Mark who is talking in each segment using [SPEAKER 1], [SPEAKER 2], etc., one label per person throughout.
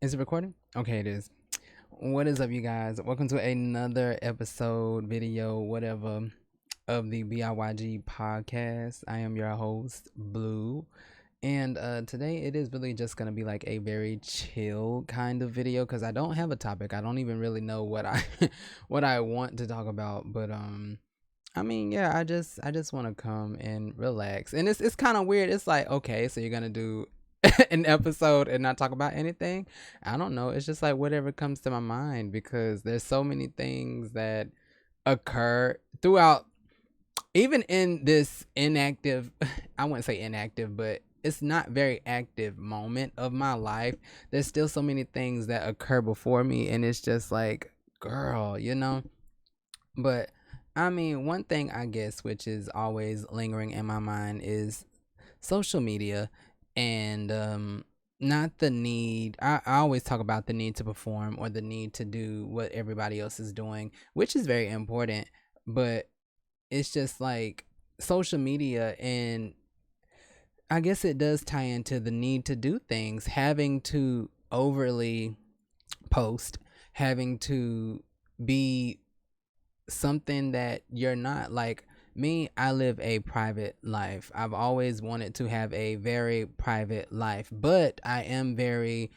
[SPEAKER 1] Is it recording? Okay, it is. What is up, you guys? Welcome to another episode, video, whatever, of the BIYG podcast. I am your host, Blue. And today it is really just gonna be like a very chill kind of video because I don't have a topic. I don't even really know what I what I want to talk about. But I mean, yeah, I just want to come and relax. And it's kind of weird. It's like, okay, so you're going to do an episode and not talk about anything? I don't know. It's just like whatever comes to my mind because there's so many things that occur throughout, even in this inactive, I wouldn't say inactive, but it's not very active moment of my life. There's still so many things that occur before me, and it's just like, girl. But I mean, one thing I guess which is always lingering in my mind is social media and not the need. I always talk about the need to perform or the need to do what everybody else is doing, which is very important, but it's just like social media, and I guess it does tie into the need to do things, having to overly post, having to be something that you're not. Like me, I live a private life. I've always wanted to have a very private life, but I am very,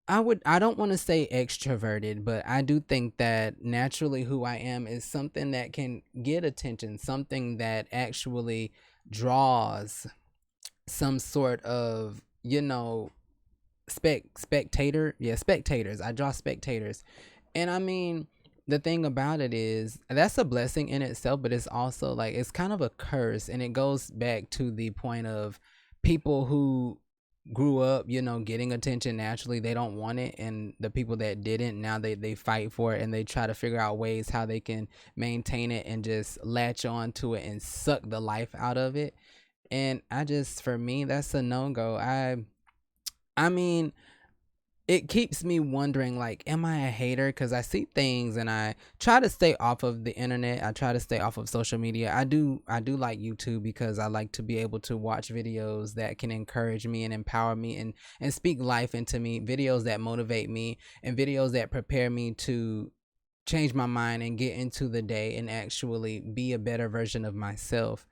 [SPEAKER 1] I don't want to say extroverted, but I do think that naturally who I am is something that can get attention, something that actually draws some sort of, spectator. Yeah, spectators. I draw spectators. And I mean, the thing about it is that's a blessing in itself, but it's also like it's kind of a curse. And it goes back to the point of people who grew up, getting attention naturally, they don't want it. And the people that didn't, now they fight for it and they try to figure out ways how they can maintain it and just latch on to it and suck the life out of it. And for me, that's a no-go. I mean, it keeps me wondering, like, am I a hater? Because I see things and I try to stay off of the internet. I try to stay off of social media. I do like YouTube because I like to be able to watch videos that can encourage me and empower me and speak life into me, videos that motivate me and videos that prepare me to change my mind and get into the day and actually be a better version of myself.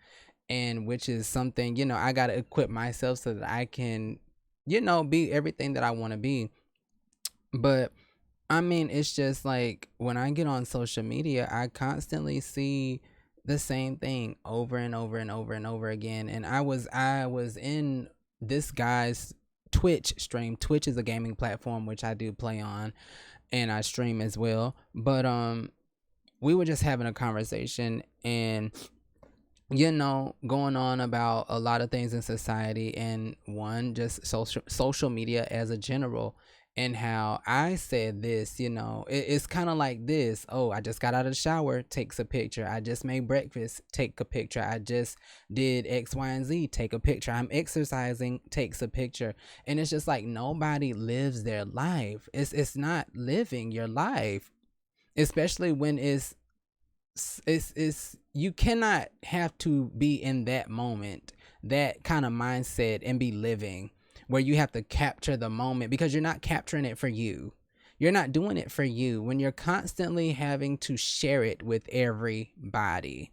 [SPEAKER 1] And which is something, I got to equip myself so that I can, be everything that I want to be. But I mean, it's just like when I get on social media, I constantly see the same thing over and over and over and over again. And I was in this guy's Twitch stream. Twitch is a gaming platform which I do play on and I stream as well. But we were just having a conversation and going on about a lot of things in society, and one just social media as a general. And how I said this, it's kind of like this. Oh, I just got out of the shower, takes a picture. I just made breakfast, take a picture. I just did X, Y, and Z, take a picture. I'm exercising, takes a picture. And it's just like nobody lives their life. It's not living your life, especially when it's you cannot have to be in that moment, that kind of mindset, and be living where you have to capture the moment because you're not capturing it for you. You're not doing it for you when you're constantly having to share it with everybody.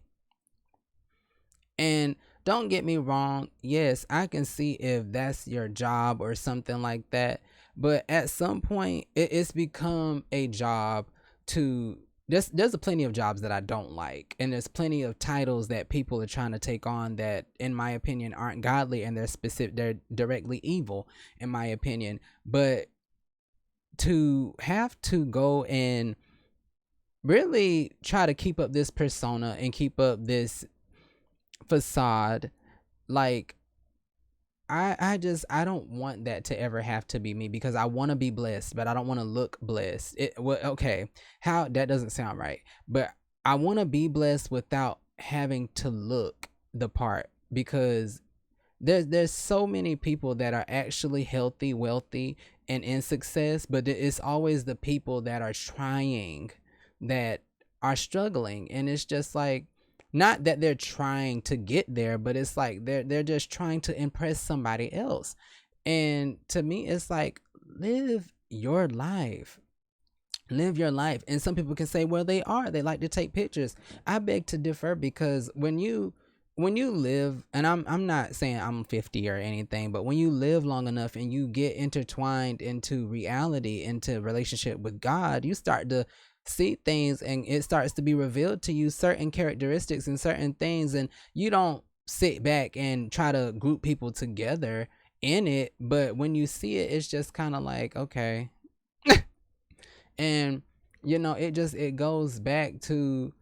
[SPEAKER 1] And don't get me wrong, yes, I can see if that's your job or something like that. But at some point, it's become a job to. There's a plenty of jobs that I don't like, and there's plenty of titles that people are trying to take on that, in my opinion, aren't godly, and they're directly evil, in my opinion. But to have to go and really try to keep up this persona and keep up this facade, like I don't want that to ever have to be me because I want to be blessed, but I don't want to look blessed. Okay, how that doesn't sound right, but I want to be blessed without having to look the part because there's so many people that are actually healthy, wealthy, and in success, but it's always the people that are trying that are struggling, and it's just like not that they're trying to get there, but it's like they're just trying to impress somebody else. And to me, it's like live your life. Live your life. And some people can say, well, they like to take pictures. I beg to differ, because when you live, and I'm not saying I'm 50 or anything, but when you live long enough and you get intertwined into reality, into relationship with God, you start to see things, and it starts to be revealed to you, certain characteristics and certain things, and you don't sit back and try to group people together in it. But when you see it, it's just kind of like, okay. And it goes back to,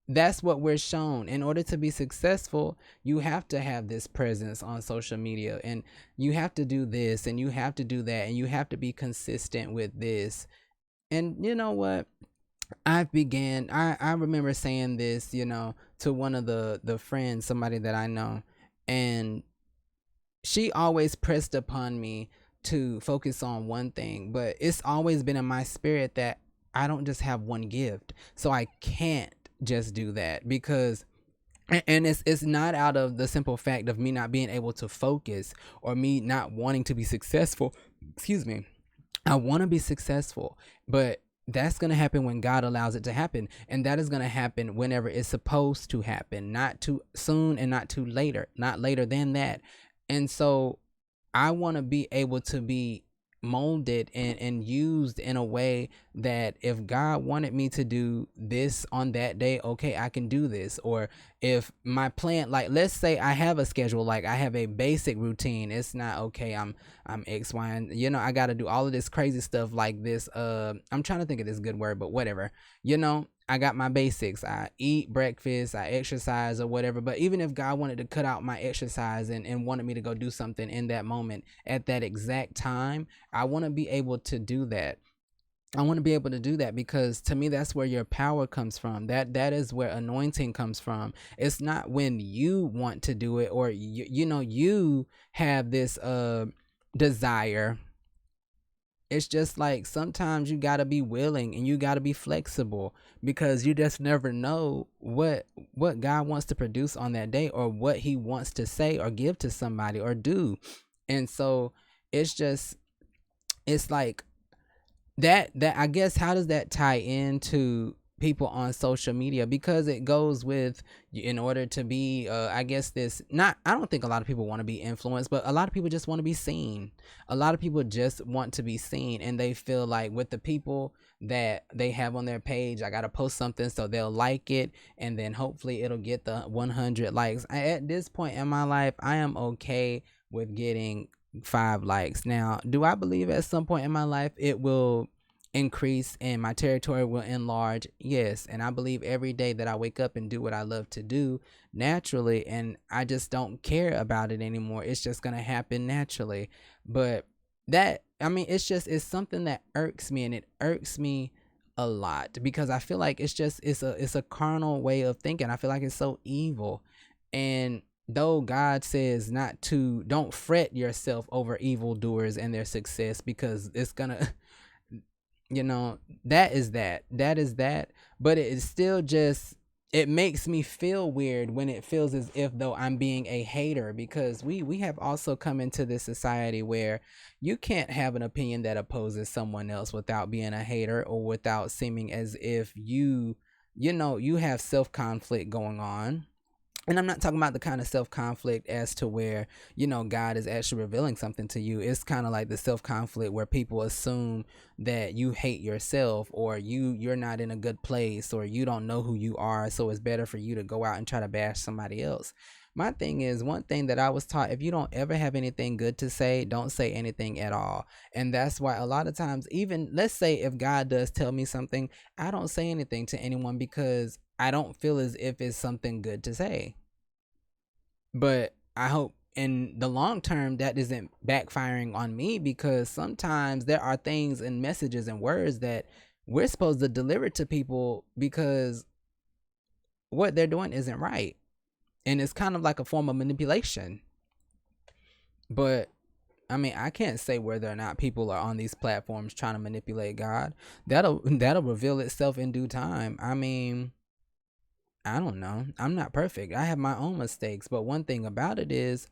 [SPEAKER 1] that's what we're shown. In order to be successful, you have to have this presence on social media, and you have to do this, and you have to do that, and you have to be consistent with this. And you know what, I remember saying this, to one of the friends, somebody that I know, and she always pressed upon me to focus on one thing, but it's always been in my spirit that I don't just have one gift, so I can't just do that, because and it's not out of the simple fact of me not being able to focus or me not wanting to be successful. Excuse me. I want to be successful, but that's going to happen when God allows it to happen. And that is going to happen whenever it's supposed to happen, not too soon and not too later, not later than that. And so I want to be able to be molded and used in a way that if God wanted me to do this on that day, okay, I can do this. Or if my plan, like let's say I have a schedule, like I have a basic routine, it's not okay, I'm X, Y, and I got to do all of this crazy stuff like this. I'm trying to think of this good word, but whatever. I got my basics. I eat breakfast, I exercise or whatever. But even if God wanted to cut out my exercise and wanted me to go do something in that moment at that exact time, I want to be able to do that. I want to be able to do that, because to me that's where your power comes from. That is where anointing comes from. It's not when you want to do it, or you have this desire. It's just like sometimes you got to be willing and you got to be flexible, because you just never know what God wants to produce on that day, or what he wants to say or give to somebody or do. And so it's like that I guess, how does that tie into people on social media? Because it goes with, in order to be I guess this, not, I don't think a lot of people want to be influenced, but a lot of people just want to be seen. A lot of people just want to be seen, and they feel like with the people that they have on their page, I got to post something so they'll like it, and then hopefully it'll get the 100 likes. At this point in my life, I am okay with getting 5 likes. Now, do I believe at some point in my life it will increase and my territory will enlarge? Yes. And I believe every day that I wake up and do what I love to do naturally, and I just don't care about it anymore, it's just going to happen naturally. But it's something that irks me, and it irks me a lot, because I feel like it's a carnal way of thinking. I feel like it's so evil. And though God says don't fret yourself over evildoers and their success, because it's gonna that is that, but it is still just, it makes me feel weird when it feels as if though I'm being a hater, because we have also come into this society where you can't have an opinion that opposes someone else without being a hater, or without seeming as if you have self conflict going on. And I'm not talking about the kind of self conflict as to where, God is actually revealing something to you. It's kind of like the self conflict where people assume that you hate yourself, or you're not in a good place, or you don't know who you are. So it's better for you to go out and try to bash somebody else. My thing is, one thing that I was taught, if you don't ever have anything good to say, don't say anything at all. And that's why a lot of times, even let's say if God does tell me something, I don't say anything to anyone, because I don't feel as if it's something good to say. But I hope in the long term that isn't backfiring on me, because sometimes there are things and messages and words that we're supposed to deliver to people, because what they're doing isn't right. And it's kind of like a form of manipulation. But I can't say whether or not people are on these platforms trying to manipulate God. That'll reveal itself in due time. I don't know. I'm not perfect. I have my own mistakes. But one thing about it is,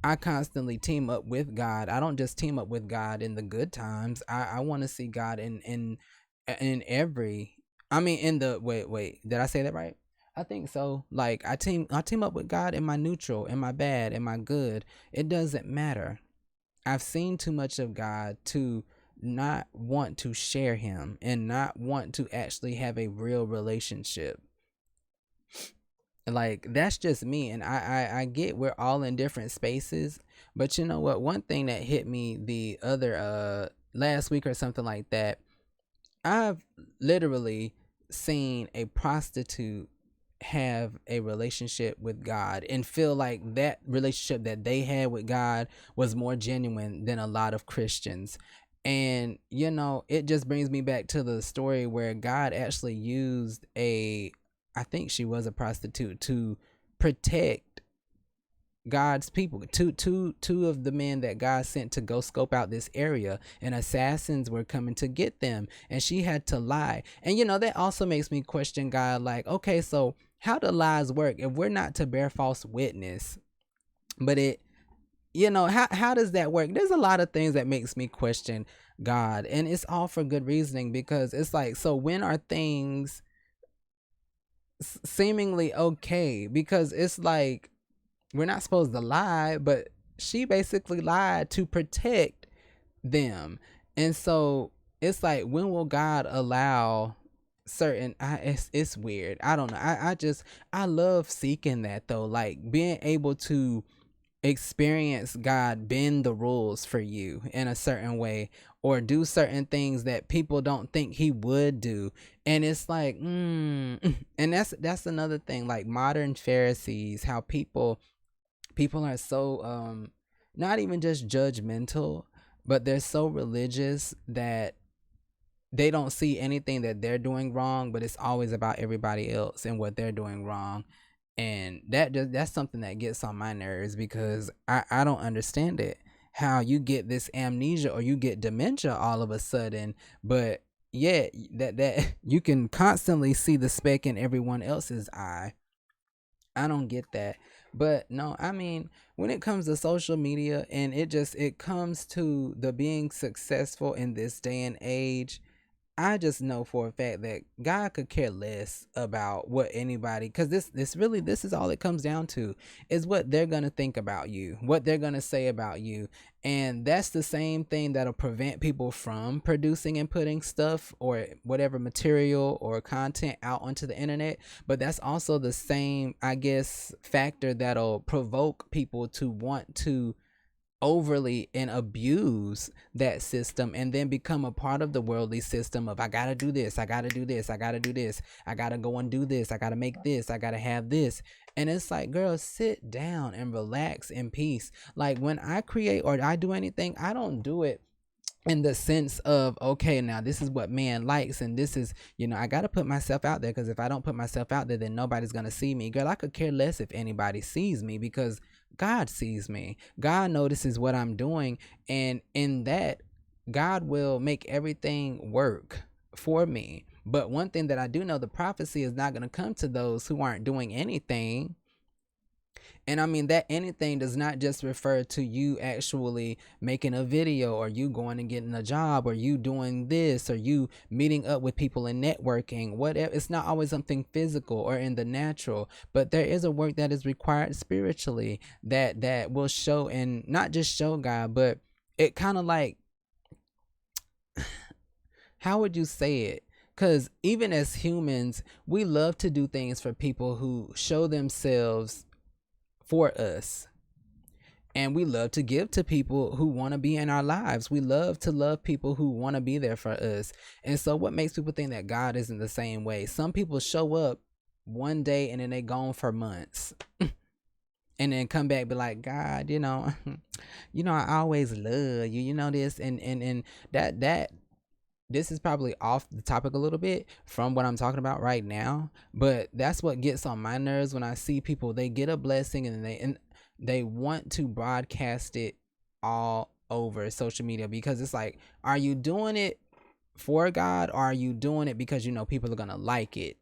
[SPEAKER 1] I constantly team up with God. I don't just team up with God in the good times. I want to see God in every. I mean, in the wait. Did I say that right? I think so. Like I team up with God in my neutral, in my bad, in my good. It doesn't matter. I've seen too much of God to not want to share him and not want to actually have a real relationship. Like that's just me, and I get we're all in different spaces, but you know what, one thing that hit me the other last week or something like that, I've literally seen a prostitute have a relationship with God and feel like that relationship that they had with God was more genuine than a lot of Christians. And you know, it just brings me back to the story where God actually used a, I think she was a prostitute, to protect God's people. Two of the men that God sent to go scope out this area, and assassins were coming to get them, and she had to lie. And you know, that also makes me question God, like, okay, so how do lies work if we're not to bear false witness? But it, you know, how does that work? There's a lot of things that makes me question God, and it's all for good reasoning, because it's like, so when are things seemingly okay? Because it's like we're not supposed to lie, but she basically lied to protect them. And so it's like, when will God allow certain, it's weird. I don't know. I just, I love seeking that though, like being able to experience God bend the rules for you in a certain way, or do certain things that people don't think he would do. And it's like, and that's another thing, like modern Pharisees, how people are so not even just judgmental, but they're so religious that they don't see anything that they're doing wrong, but it's always about everybody else and what they're doing wrong. And that's something that gets on my nerves, because I don't understand it, how you get this amnesia or you get dementia all of a sudden, but yet that you can constantly see the speck in everyone else's eye. I don't get that. But no, I mean, when it comes to social media, and it comes to the being successful in this day and age, I just know for a fact that God could care less about what anybody, because this is all it comes down to, is what they're gonna think about you, what they're gonna say about you. And that's the same thing that'll prevent people from producing and putting stuff or whatever material or content out onto the internet. But that's also the same, I guess, factor that'll provoke people to want to overly and abuse that system, and then become a part of the worldly system of, I gotta do this, I gotta do this, I gotta do this, I gotta go and do this, I gotta make this, I gotta have this. And it's like, girl, sit down and relax in peace. Like when I create or I do anything, I don't do it in the sense of, okay, now this is what man likes, and this is, you know, I got to put myself out there, because if I don't put myself out there, then nobody's going to see me. Girl, I could care less if anybody sees me, because God sees me. God notices what I'm doing, and in that, God will make everything work for me. But one thing that I do know, the prophecy is not going to come to those who aren't doing anything. And I mean, that anything does not just refer to you actually making a video, or you going and getting a job, or you doing this, or you meeting up with people and networking, whatever. It's not always something physical or in the natural, but there is a work that is required spiritually that will show, and not just show God, but it kind of like, how would you say it? Because even as humans, we love to do things for people who show themselves for us. And we love to give to people who want to be in our lives. We love to love people who want to be there for us. And so what makes people think that God isn't the same way? Some people show up one day and then they gone for months. And then come back, be like, God, I always love you, this, and that this is probably off the topic a little bit from what I'm talking about right now, but that's what gets on my nerves when I see people, they get a blessing and they want to broadcast it all over social media, because it's like, are you doing it for God, or are you doing it because people are going to like it?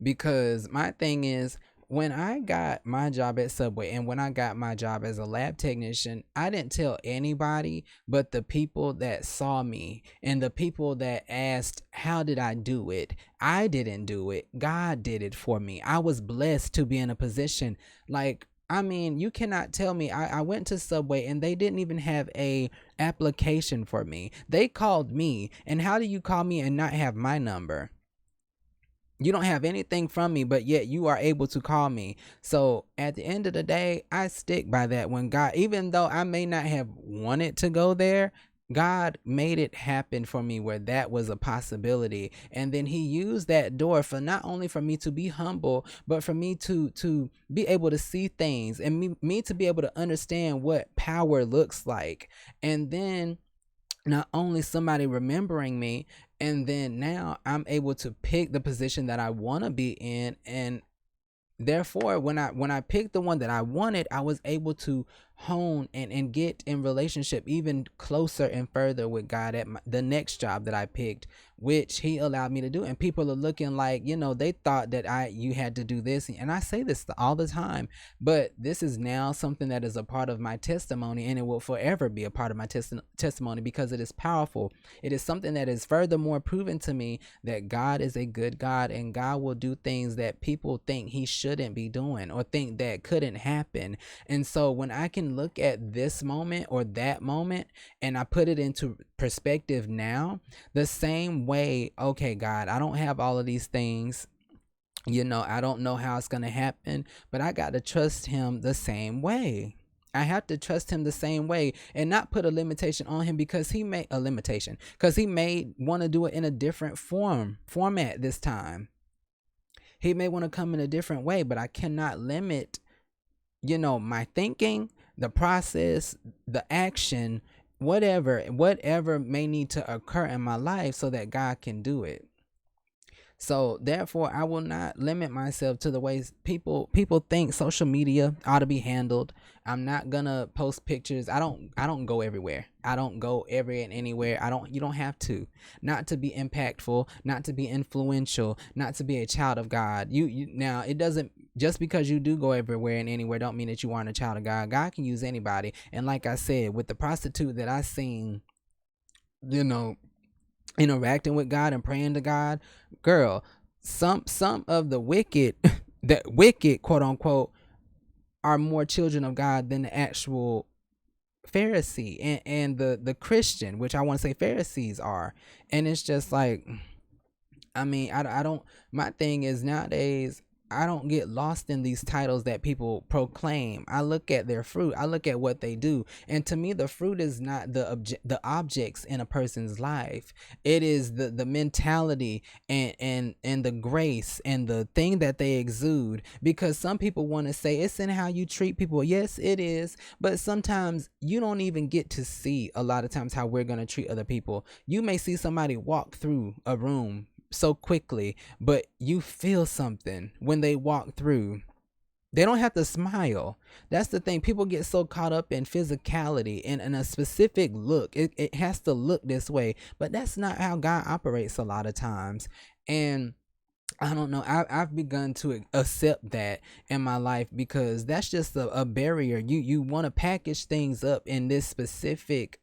[SPEAKER 1] Because my thing is, when I got my job at Subway and when I got my job as a lab technician, I didn't tell anybody but the people that saw me and the people that asked, how did I do it? I didn't do it. God did it for me. I was blessed to be in a position like, I mean, you cannot tell me. I went to Subway and they didn't even have a application for me. They called me. And how do you call me and not have my number? You don't have anything from me, but yet you are able to call me. So at the end of the day, I stick by that. When God, even though I may not have wanted to go there, God made it happen for me where that was a possibility. And then he used that door for not only for me to be humble, but for me to be able to see things and me to be able to understand what power looks like. And then not only somebody remembering me, and then now I'm able to pick the position that I want to be in. And therefore when I picked the one that I wanted, I was able to hone and get in relationship even closer and further with God at the next job that I picked, which he allowed me to do. And people are looking like, they thought that you had to do this, and I say this all the time, but this is now something that is a part of my testimony, and it will forever be a part of my testimony because it is powerful. It is something that is furthermore proven to me that God is a good God, and God will do things that people think he shouldn't be doing or think that couldn't happen. And so when I can look at this moment or that moment and I put it into perspective now, the same way, okay, God, I don't have all of these things. I don't know how it's going to happen, but I got to trust him the same way. I have to trust him the same way and not put a limitation on him because he may want to do it in a different format this time. He may want to come in a different way, but I cannot limit, my thinking, the process, the action, whatever may need to occur in my life so that God can do it. So therefore, I will not limit myself to the ways people think social media ought to be handled. I'm not gonna post pictures. I don't go everywhere. I don't go every and anywhere. You don't have to. Not to be impactful, not to be influential, not to be a child of God. You now, it doesn't, just because you do go everywhere and anywhere don't mean that you aren't a child of God. God can use anybody. And like I said, with the prostitute that I seen, interacting with God and praying to God, girl, some of the wicked, quote unquote, are more children of God than the actual Pharisee and the Christian, which I want to say Pharisees are. And it's just like, I mean, I don't, my thing is nowadays, I don't get lost in these titles that people proclaim. I look at their fruit. I look at what they do. And to me, the fruit is not the objects in a person's life. It is the mentality and the grace and the thing that they exude. Because some people want to say it's in how you treat people. Yes, it is. But sometimes you don't even get to see a lot of times how we're going to treat other people. You may see somebody walk through a room so quickly, but you feel something when they walk through. They don't have to smile. That's the thing. People get so caught up in physicality and in a specific look. It has to look this way, but that's not how God operates a lot of times. And I don't know. I've begun to accept that in my life because that's just a barrier. You want to package things up in this specific,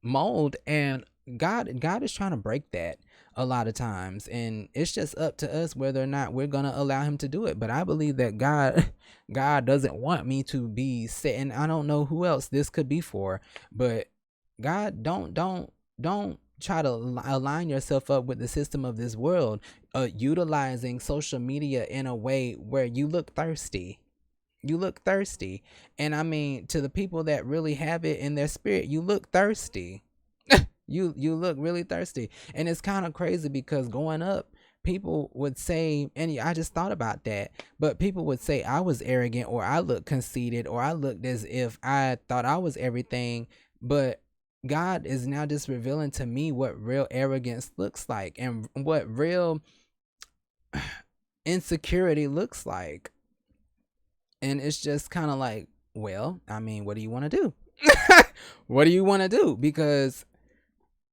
[SPEAKER 1] mold, and God is trying to break that a lot of times, and it's just up to us whether or not we're gonna allow him to do it. But I believe that God doesn't want me to be set, and I don't know who else this could be for, but God, don't try to align yourself up with the system of this world, utilizing social media in a way where you look thirsty. And I mean, to the people that really have it in their spirit, you look thirsty. You look really thirsty. And it's kind of crazy because growing up, people would say, and I just thought about that, but people would say I was arrogant, or I looked conceited, or I looked as if I thought I was everything. But God is now just revealing to me what real arrogance looks like and what real insecurity looks like. And it's just kind of like, well, I mean, what do you want to do? What do you want to do? Because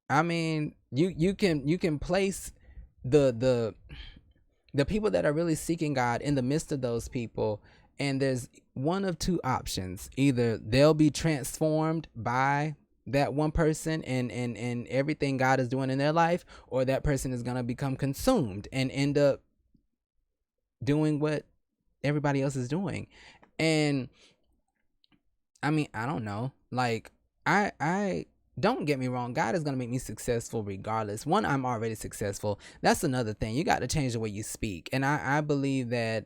[SPEAKER 1] I mean, you can place the The people that are really seeking God, in the midst of those people, and there's one of two options: either they'll be transformed by that one person and everything God is doing in their life, or that person is going to become consumed and end up doing what everybody else is doing. And I mean, I don't know. Like, I don't get me wrong, God is gonna make me successful regardless. One, I'm already successful. That's another thing. You got to change the way you speak. And I believe that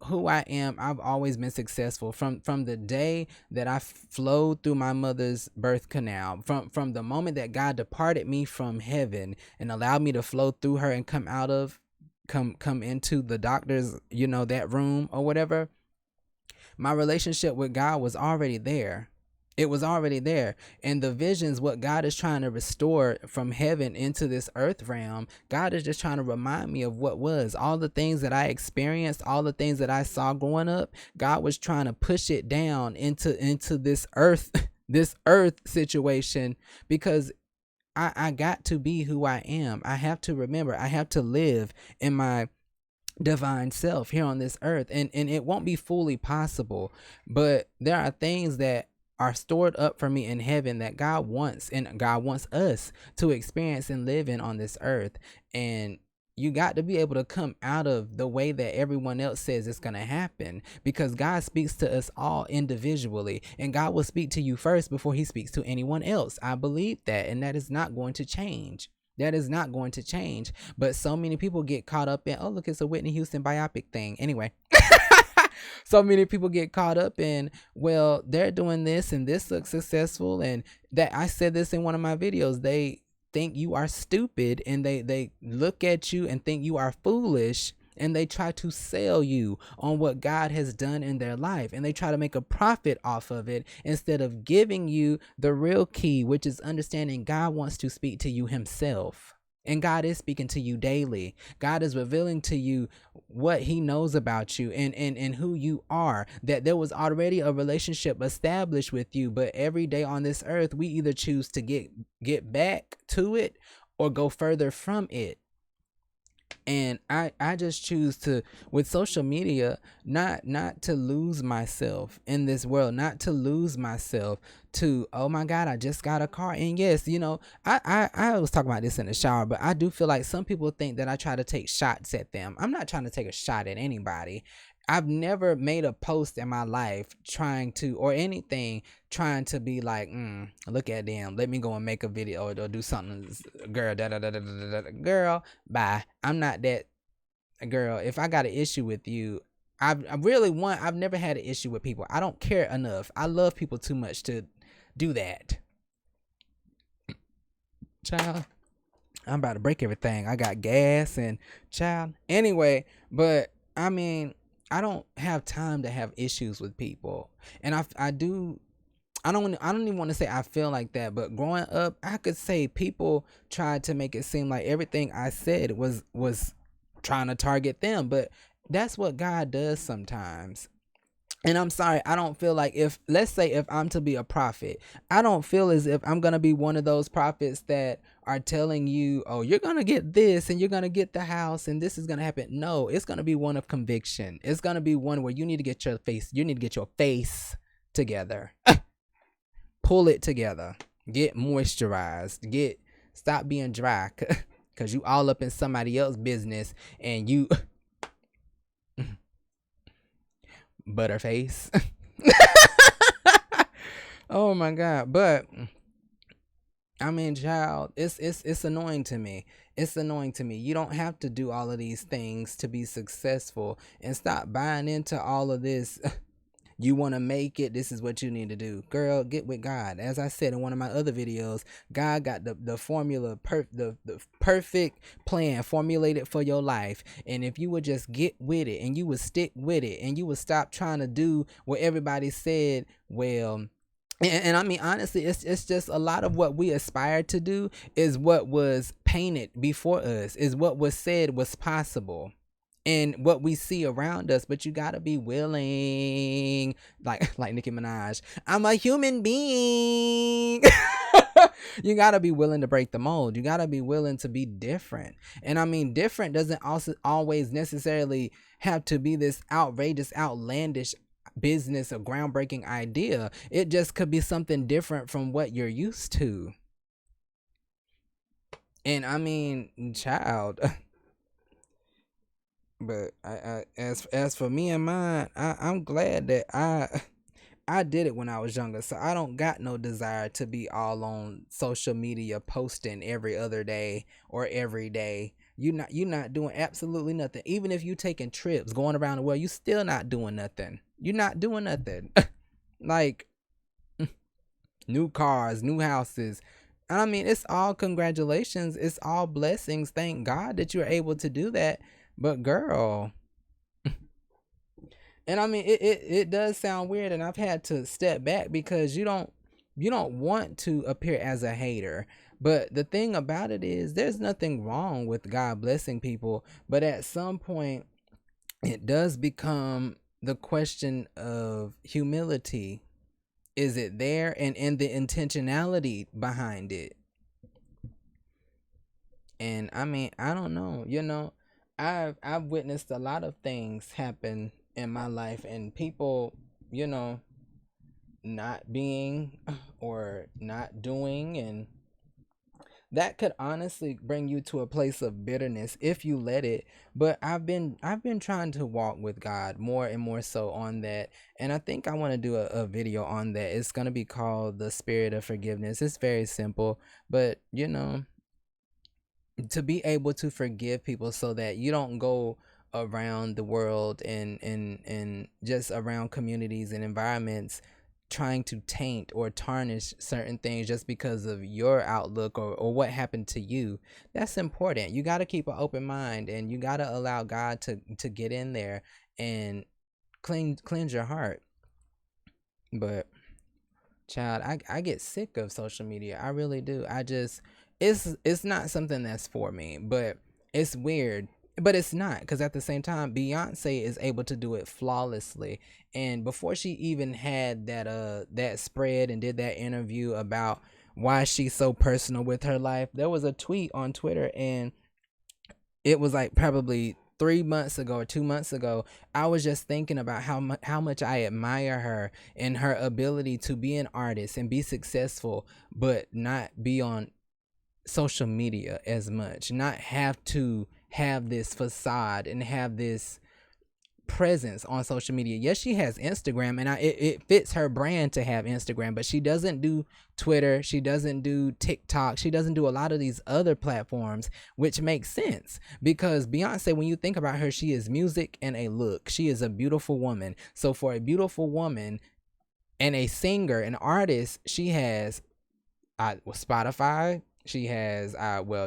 [SPEAKER 1] who I am, I've always been successful from the day that I flowed through my mother's birth canal, from the moment that God departed me from heaven and allowed me to flow through her and come into the doctor's, that room or whatever. My relationship with God was already there. It was already there. And the visions, what God is trying to restore from heaven into this earth realm, God is just trying to remind me of what was. All the things that I experienced, all the things that I saw growing up, God was trying to push it down into this earth, this earth situation, because I got to be who I am. I have to remember, I have to live in my divine self here on this earth, and it won't be fully possible, but there are things that are stored up for me in heaven that God wants, and God wants us to experience and live in on this earth. And you got to be able to come out of the way that everyone else says it's going to happen, because God speaks to us all individually, and God will speak to you first before he speaks to anyone else. I believe that, and that is not going to change. That is not going to change. But so many people get caught up in, oh, look, it's a Whitney Houston biopic thing. Anyway, so many people get caught up in, well, they're doing this and this looks successful. And that, I said this in one of my videos, they think you are stupid, and they look at you and think you are foolish, and they try to sell you on what God has done in their life, and they try to make a profit off of it instead of giving you the real key, which is understanding God wants to speak to you himself. And God is speaking to you daily. God is revealing to you what he knows about you and who you are, that there was already a relationship established with you. But every day on this earth, we either choose to get back to it or go further from it. And I just choose to, with social media, not to lose myself in this world, not to lose myself to, oh my God, I just got a car. And yes, I was talking about this in the shower, but I do feel like some people think that I try to take shots at them. I'm not trying to take a shot at anybody. I've never made a post in my life trying to, or anything trying to be like, look at them, let me go and make a video or do something, girl, girl, bye. I'm not that girl. If I got an issue with you, I've never had an issue with people. I don't care enough. I love people too much to do that. Child, I'm about to break everything. I got gas and child. Anyway, but I mean, I don't have time to have issues with people. And I don't even want to say I feel like that, but growing up, I could say people tried to make it seem like everything I said was trying to target them, but that's what God does sometimes. And I'm sorry, I don't feel like, let's say if I'm to be a prophet, I don't feel as if I'm going to be one of those prophets that are telling you, oh, you're going to get this and you're going to get the house and this is going to happen. No, it's going to be one of conviction. It's going to be one where you need to get your face together. Pull it together. Get moisturized. Stop being dry, because you all up in somebody else's business and you butterface. Oh my God. But I mean, child, it's annoying to me. It's annoying to me. You don't have to do all of these things to be successful, and stop buying into all of this. You want to make it, this is what you need to do. Girl, get with God. As I said in one of my other videos, God got the formula, the perfect plan formulated for your life. And if you would just get with it and you would stick with it and you would stop trying to do what everybody said, well, and I mean, honestly, it's just a lot of what we aspire to do is what was painted before us, is what was said was possible, and what we see around us. But you gotta be willing, like Nicki Minaj, I'm a human being. You got to be willing to break the mold. You got to be willing to be different. And I mean, different doesn't also always necessarily have to be this outrageous, outlandish business or groundbreaking idea. It just could be something different from what you're used to. And I mean, child. But as for me and mine, I'm glad that I did it when I was younger, so I don't got no desire to be all on social media posting every other day or every day. You not doing absolutely nothing. Even if you taking trips, going around the world, you still not doing nothing. You're not doing nothing. Like new cars, new houses. I mean, it's all congratulations. It's all blessings. Thank God that you're able to do that. But girl, and I mean, it does sound weird, and I've had to step back because you don't want to appear as a hater. But the thing about it is, there's nothing wrong with God blessing people, but at some point, it does become the question of humility. Is it there, and the intentionality behind it? And I mean, I don't know. I've witnessed a lot of things happen in my life, and people, you know, not being or not doing, and that could honestly bring you to a place of bitterness if you let it. But I've been trying to walk with God more and more so on that, and I think I want to do a video on that. It's going to be called The Spirit of Forgiveness. It's very simple, but to be able to forgive people so that you don't go around the world and just around communities and environments trying to taint or tarnish certain things just because of your outlook or what happened to you. That's important. You got to keep an open mind, and you got to allow God to get in there and cleanse your heart. But child, I get sick of social media. I really do. It's not something that's for me, but it's weird. But it's not, because at the same time, Beyonce is able to do it flawlessly. And before she even had that spread and did that interview about why she's so personal with her life, there was a tweet on Twitter, and it was like probably 3 months ago or 2 months ago. I was just thinking about how much I admire her and her ability to be an artist and be successful, but not be on social media as much, not have to have this facade and have this presence on social media. Yes, she has Instagram, and it fits her brand to have Instagram, but she doesn't do Twitter, she doesn't do TikTok, she doesn't do a lot of these other platforms, which makes sense because Beyonce, when you think about her, she is music and a look. She is a beautiful woman. So for a beautiful woman and a singer, an artist, she has Spotify. She has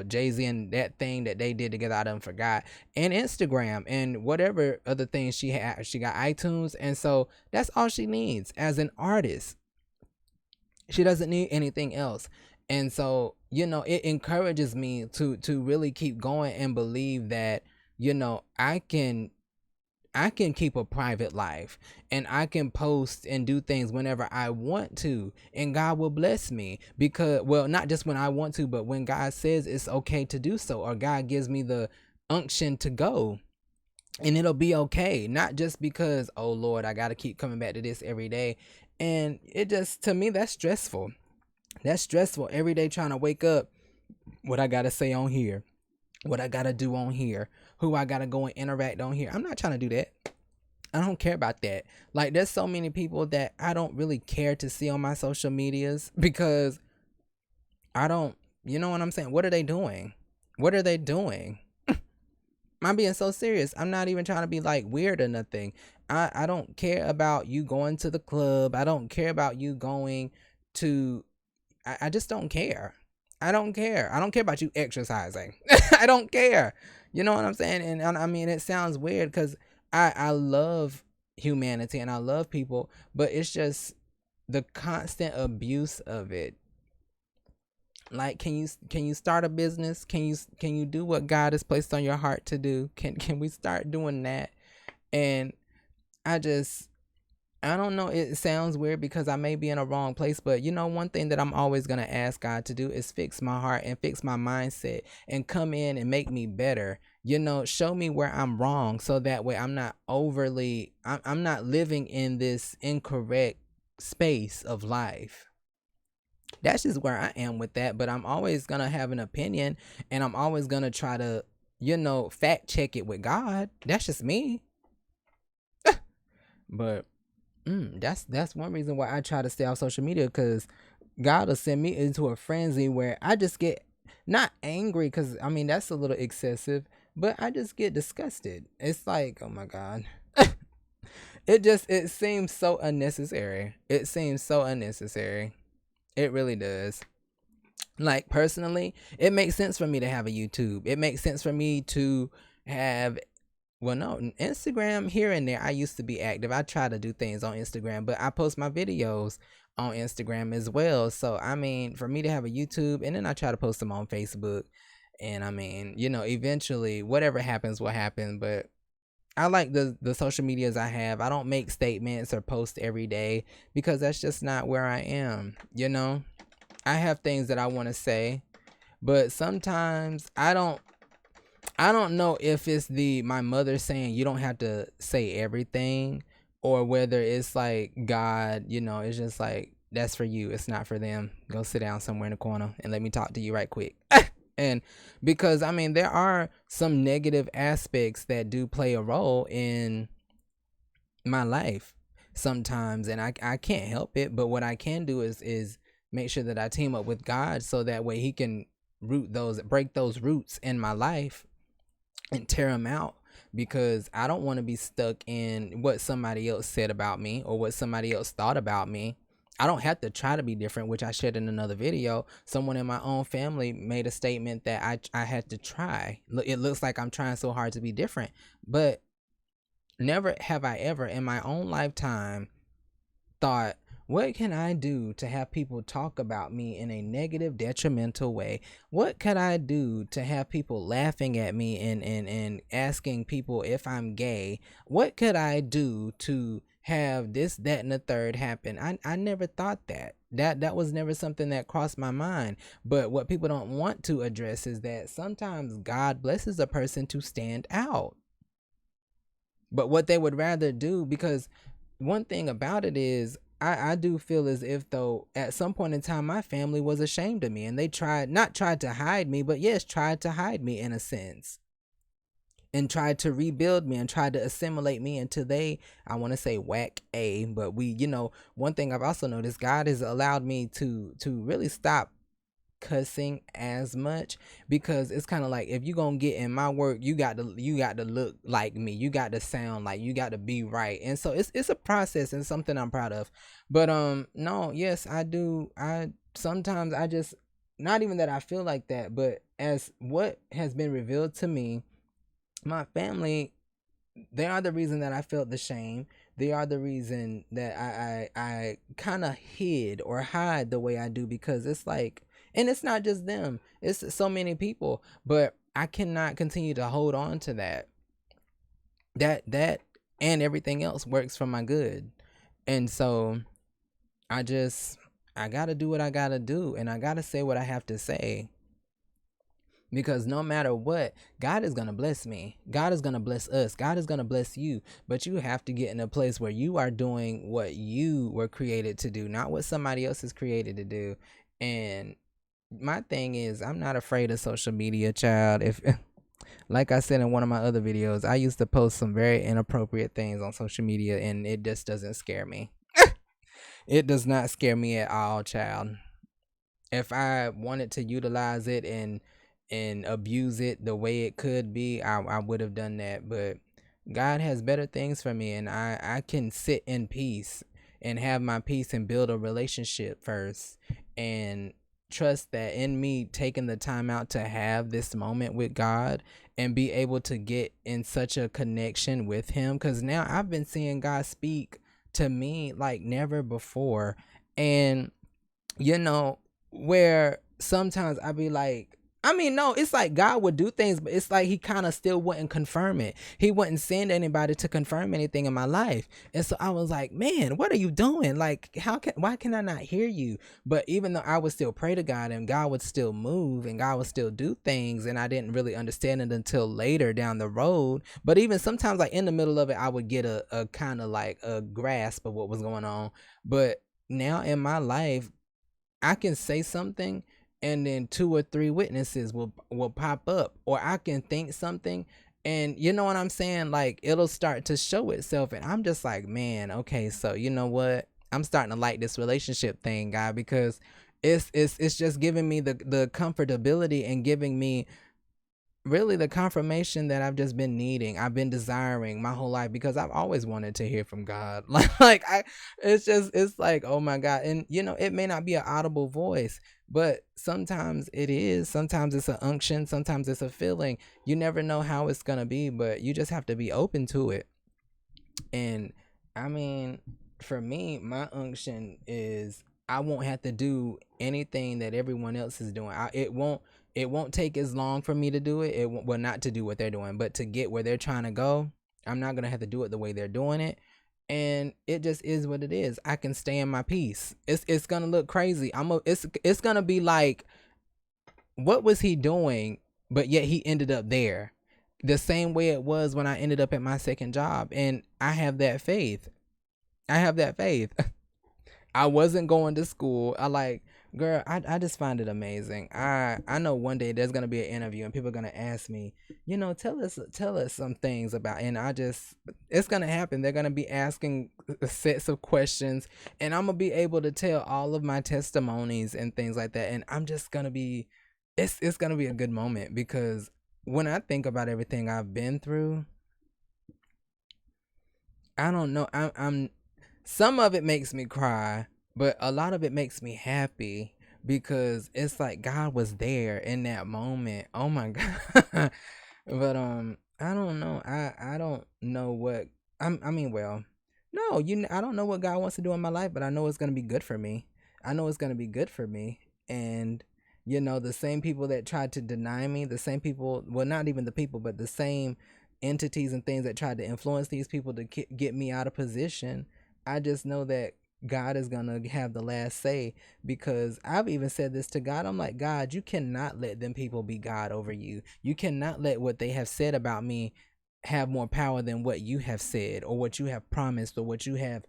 [SPEAKER 1] Jay-Z and that thing that they did together, I done forgot, and Instagram and whatever other things she had. She got iTunes, and so that's all she needs as an artist. She doesn't need anything else. And so, it encourages me to really keep going and believe that, I can keep a private life, and I can post and do things whenever I want to, and God will bless me because, well, not just when I want to, but when God says it's okay to do so, or God gives me the unction to go, and it'll be okay. Not just because, oh Lord, I got to keep coming back to this every day. And it just, to me, that's stressful. That's stressful every day trying to wake up. What I got to say on here, what I got to do on here, who I got to go and interact on here. I'm not trying to do that. I don't care about that. Like, there's so many people that I don't really care to see on my social medias because I don't, you know what I'm saying? What are they doing? What are they doing? I'm being so serious. I'm not even trying to be like weird or nothing. I don't care about you going to the club. I don't care about you going to, I just don't care. I don't care. I don't care about you exercising. I don't care. You know what I'm saying? And I mean, it sounds weird because I love humanity and I love people, but it's just the constant abuse of it. Like, can you start a business? Can you do what God has placed on your heart to do? Can we start doing that? And I just I don't know. It sounds weird because I may be in a wrong place, but one thing that I'm always going to ask God to do is fix my heart and fix my mindset and come in and make me better. Show me where I'm wrong so that way I'm not I'm not living in this incorrect space of life. That's just where I am with that. But I'm always going to have an opinion, and I'm always going to try to, fact check it with God. That's just me. But that's one reason why I try to stay off social media, because God will send me into a frenzy where I just get not angry, because I mean that's a little excessive, but I just get disgusted. It's like, oh my God. It seems so unnecessary. It seems so unnecessary. It really does. Like, personally, it makes sense for me to have a YouTube. It makes sense for me to have, well, no, Instagram here and there. I used to be active. I try to do things on Instagram, but I post my videos on Instagram as well. So, I mean, for me to have a YouTube, and then I try to post them on Facebook. And I mean, eventually whatever happens will happen. But I like the social medias I have. I don't make statements or post every day because that's just not where I am. I have things that I want to say, but sometimes I don't know if it's my mother saying you don't have to say everything, or whether it's like God, it's just like, that's for you, it's not for them. Go sit down somewhere in the corner and let me talk to you right quick. And because I mean there are some negative aspects that do play a role in my life sometimes, and I can't help it, but what I can do is make sure that I team up with God so that way he can break those roots in my life and tear them out, because I don't want to be stuck in what somebody else said about me or what somebody else thought about me. I don't have to try to be different, which I shared in another video. Someone in my own family made a statement that I had to try. It looks like I'm trying so hard to be different, but never have I ever in my own lifetime thought, what can I do to have people talk about me in a negative, detrimental way? What could I do to have people laughing at me and asking people if I'm gay? What could I do to have this, that, and the third happen? I never thought that. That was never something that crossed my mind. But what people don't want to address is that sometimes God blesses a person to stand out. But what they would rather do, because one thing about it is, I do feel as if though at some point in time my family was ashamed of me, and they not tried to hide me, but yes, tried to hide me in a sense, and tried to rebuild me and tried to assimilate me into I want to say whack A, but one thing I've also noticed, God has allowed me to really stop cussing as much, because it's kind of like, if you gonna get in my work, you got to look like me, you got to sound like, you got to be right. And so it's a process and something I'm proud of. But no, yes, I do. I sometimes I just, not even that I feel like that, but as what has been revealed to me, my family, they are the reason that I felt the shame. They are the reason that I kind of hid or hide the way I do, because it's like, and it's not just them, it's so many people, but I cannot continue to hold on to that and everything else works for my good. And so I gotta do what I gotta do, and I gotta say what I have to say, because no matter what, God is going to bless me. God is going to bless us. God is going to bless you. But you have to get in a place where you are doing what you were created to do, not what somebody else is created to do. And my thing is, I'm not afraid of social media, child. If like I said in one of my other videos, I used to post some very inappropriate things on social media, and it just doesn't scare me. It does not scare me at all, child. If I wanted to utilize it and abuse it the way it could be, I would have done that. But God has better things for me, and I can sit in peace and have my peace and build a relationship first, and trust that in me taking the time out to have this moment with God and be able to get in such a connection with him, because now I've been seeing God speak to me like never before. And where sometimes I be like, I mean, no, it's like God would do things, but it's like he kind of still wouldn't confirm it. He wouldn't send anybody to confirm anything in my life. And so I was like, man, what are you doing? Like, why can I not hear you? But even though I would still pray to God and God would still move and God would still do things, and I didn't really understand it until later down the road. But even sometimes, like in the middle of it, I would get a kind of like a grasp of what was going on. But now in my life, I can say something and then two or three witnesses will pop up, or I can think something and you know what I'm saying, like it'll start to show itself, and I'm just like, man, okay, so you know what, I'm starting to like this relationship thing, guy, because it's just giving me the comfortability and giving me really the confirmation that I've just been needing. I've been desiring my whole life because I've always wanted to hear from God. Like I it's like, oh my God. And you know, it may not be an audible voice, but sometimes it is. Sometimes it's an unction, sometimes it's a feeling. You never know how it's going to be, but you just have to be open to it. And I mean, for me, my unction is I won't have to do anything that everyone else is doing. It won't take as long for me to do it. Well, not to do what they're doing, but to get where they're trying to go. I'm not gonna have to do it the way they're doing it, and it just is what it is. I can stay in my peace. It's gonna look crazy. It's gonna be like, what was he doing? But yet he ended up there, the same way it was when I ended up at my second job, and I have that faith. I have that faith. I wasn't going to school. Girl, I just find it amazing. I know one day there's gonna be an interview and people are gonna ask me, tell us some things about, and it's gonna happen. They're gonna be asking sets of questions, and I'm gonna be able to tell all of my testimonies and things like that. And I'm just gonna be, it's gonna be a good moment, because when I think about everything I've been through, I don't know. I'm some of it makes me cry, but a lot of it makes me happy, because it's like God was there in that moment. Oh my God. But I don't know. I don't know what I mean, well, no, I don't know what God wants to do in my life, but I know it's going to be good for me. I know it's going to be good for me. And the same people that tried to deny me, the same people, well, not even the people, but the same entities and things that tried to influence these people to get me out of position, I just know that God is going to have the last say, because I've even said this to God. I'm like, God, you cannot let them people be God over you. You cannot let what they have said about me have more power than what you have said, or what you have promised, or what you have,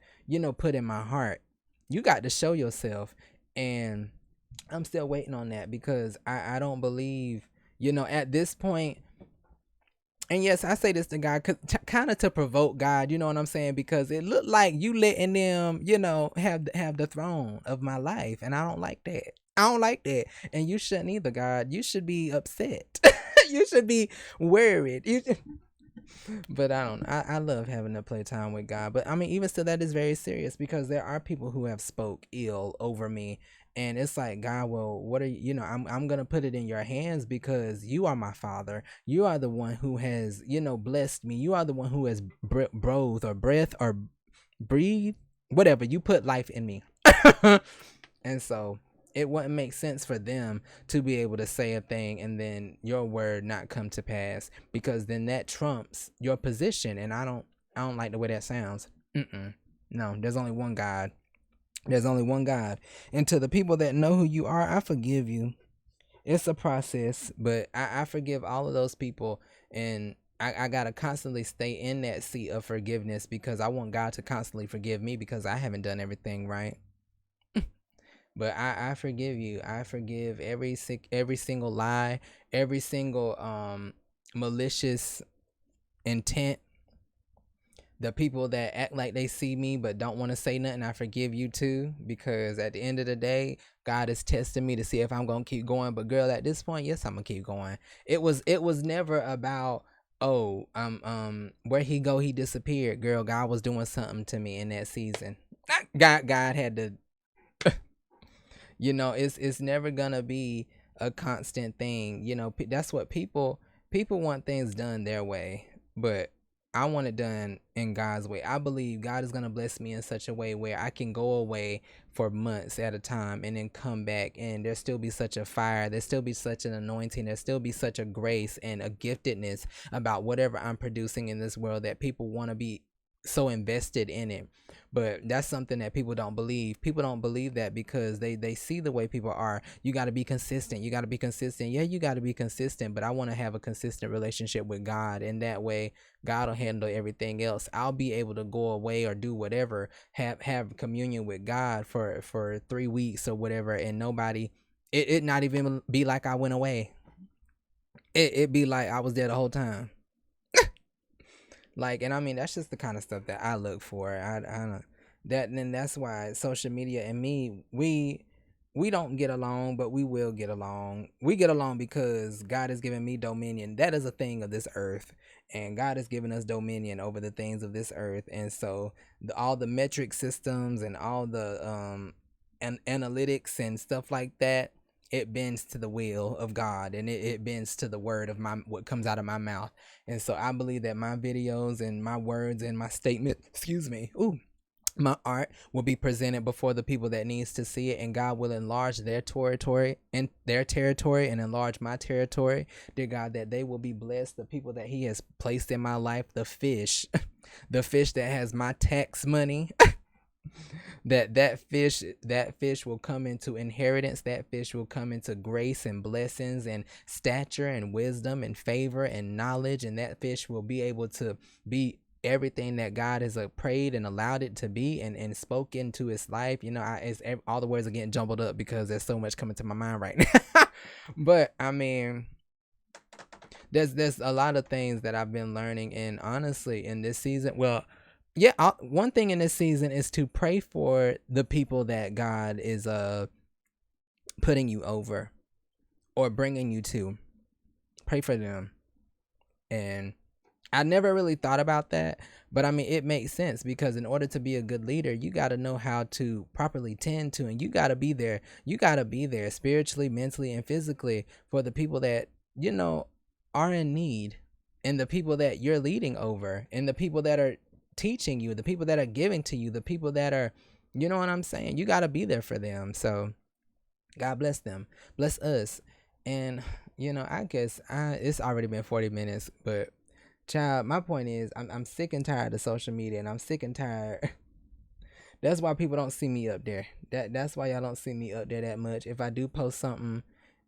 [SPEAKER 1] put in my heart. You got to show yourself. And I'm still waiting on that, because I don't believe, at this point. And yes, I say this to God, kind of to provoke God, you know what I'm saying? Because it looked like you letting them, have the throne of my life, and I don't like that. I don't like that, and you shouldn't either, God. You should be upset. You should be worried. But I don't. I love having to play time with God. But I mean, even still, that is very serious, because there are people who have spoke ill over me, and it's like, God, well, what are you? I'm gonna put it in your hands, because you are my Father. You are the one who has blessed me. You are the one who has breath or breathe, whatever. You put life in me, and so it wouldn't make sense for them to be able to say a thing and then your word not come to pass, because then that trumps your position, and I don't like the way that sounds. No, there's only one God. There's only one God. And to the people that know who you are, I forgive you. It's a process, but I forgive all of those people, and I gotta constantly stay in that seat of forgiveness, because I want God to constantly forgive me, because I haven't done everything right. But I forgive you. I forgive every single lie, every single malicious intent. The people that act like they see me but don't want to say nothing, I forgive you too, because at the end of the day, God is testing me to see if I'm gonna keep going. But girl, at this point, yes, I'm gonna keep going. It was never about, oh, where he go, he disappeared. Girl, God was doing something to me in that season. God had to. It's never gonna be a constant thing. That's what people want, things done their way. But I want it done in God's way. I believe God is going to bless me in such a way where I can go away for months at a time and then come back, and there still be such a fire, there still be such an anointing, there still be such a grace and a giftedness about whatever I'm producing in this world that people want to be so invested in it. But that's something that people don't believe. People don't believe that because they see the way people are. You got to be consistent. You got to be consistent. Yeah, you got to be consistent, but I want to have a consistent relationship with God, and that way God will handle everything else. I'll be able to go away or do whatever, have communion with God for 3 weeks or whatever, and nobody, it not even be like I went away. It be like I was there the whole time. Like, and I mean, that's just the kind of stuff that I look for. I don't, that, and that's why social media and me, we don't get along, but we will get along. We get along because God has given me dominion. That is a thing of this earth, and God has given us dominion over the things of this earth. And so all the metric systems and all the analytics and stuff like that, it bends to the will of God, and it bends to the word of my, what comes out of my mouth. And so I believe that my videos and my words and my statement, my art will be presented before the people that needs to see it, and God will enlarge their territory and enlarge my territory. Dear God, that they will be blessed, the people that He has placed in my life, the fish, the fish that has my tax money. that fish will come into inheritance. That fish will come into grace and blessings and stature and wisdom and favor and knowledge, and that fish will be able to be everything that God has prayed and allowed it to be, and spoke into its life. You know, all the words are getting jumbled up because there's so much coming to my mind right now. But I mean, there's a lot of things that I've been learning, and honestly, in this season, well, yeah, one thing in this season is to pray for the people that God is putting you over or bringing you to. Pray for them. And I never really thought about that, but I mean, it makes sense, because in order to be a good leader, you got to know how to properly tend to, and you got to be there. You got to be there spiritually, mentally, and physically for the people that, you know, are in need, and the people that you're leading over, and the people that are teaching you, the people that are giving to you, the people that are, you know what I'm saying? You got to be there for them. So God bless them, bless us. And, you know, I guess it's already been 40 minutes, but child, my point is I'm sick and tired of social media, and I'm sick and tired. That's why people don't see me up there. That's why y'all don't see me up there that much. If I do post something,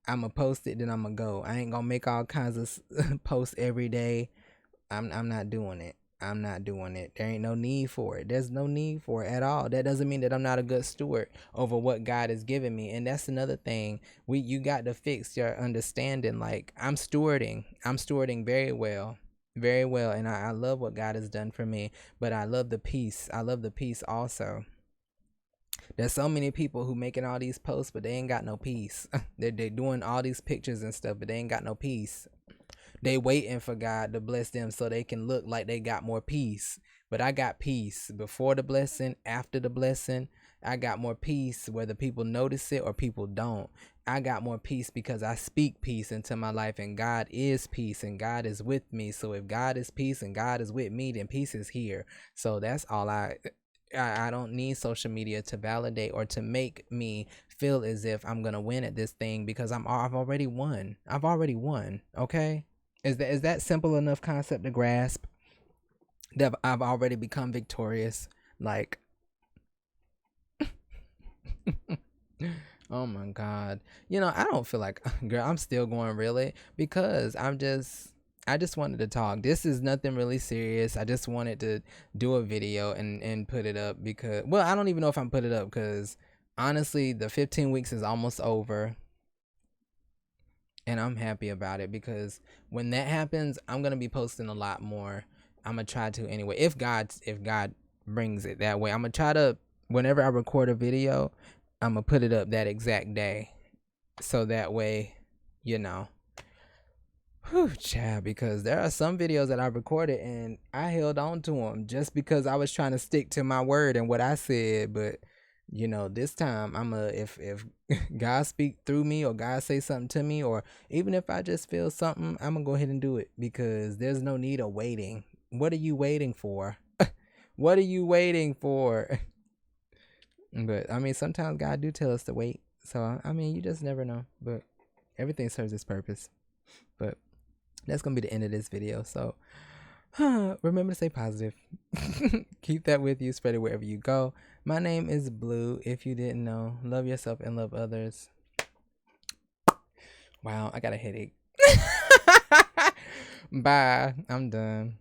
[SPEAKER 1] I'ma post it, then I'ma go. I ain't gonna make all kinds of posts every day. I'm not doing it. I'm not doing it. There ain't no need for it. There's no need for it at all. That doesn't mean that I'm not a good steward over what God has given me. And that's another thing. You got to fix your understanding. Like, I'm stewarding very well. Very well. And I love what God has done for me. But I love the peace. I love the peace also. There's so many people who making all these posts, but they ain't got no peace. They're doing all these pictures and stuff, but they ain't got no peace. They waiting for God to bless them so they can look like they got more peace. But I got peace before the blessing, after the blessing. I got more peace whether people notice it or people don't. I got more peace because I speak peace into my life, and God is peace, and God is with me. So if God is peace and God is with me, then peace is here. So that's all I don't need social media to validate or to make me feel as if I'm gonna win at this thing, because I've already won. I've already won. Okay. Is that simple enough concept to grasp? That I've already become victorious. Like, oh my God. You know, I don't feel like, girl, I'm still going really, because I just wanted to talk. This is nothing really serious. I just wanted to do a video and put it up, because, well, I don't even know if I'm put it up, because honestly, the 15 weeks is almost over. And I'm happy about it, because when that happens, I'm going to be posting a lot more. I'm going to try to anyway. If God brings it that way, I'm going to try to, whenever I record a video, I'm going to put it up that exact day. So that way, you know. Whew, child, because there are some videos that I recorded and I held on to them just because I was trying to stick to my word and what I said. But you know, this time if God speak through me, or God say something to me, or even if I just feel something, I'm gonna go ahead and do it, because there's no need of waiting. What are you waiting for? What are you waiting for? But I mean, sometimes God do tell us to wait. So I mean, you just never know. But everything serves its purpose. But that's gonna be the end of this video. So remember to stay positive. Keep that with you. Spread it wherever you go. My name is Blue. If you didn't know, love yourself and love others. Wow, I got a headache. Bye. I'm done.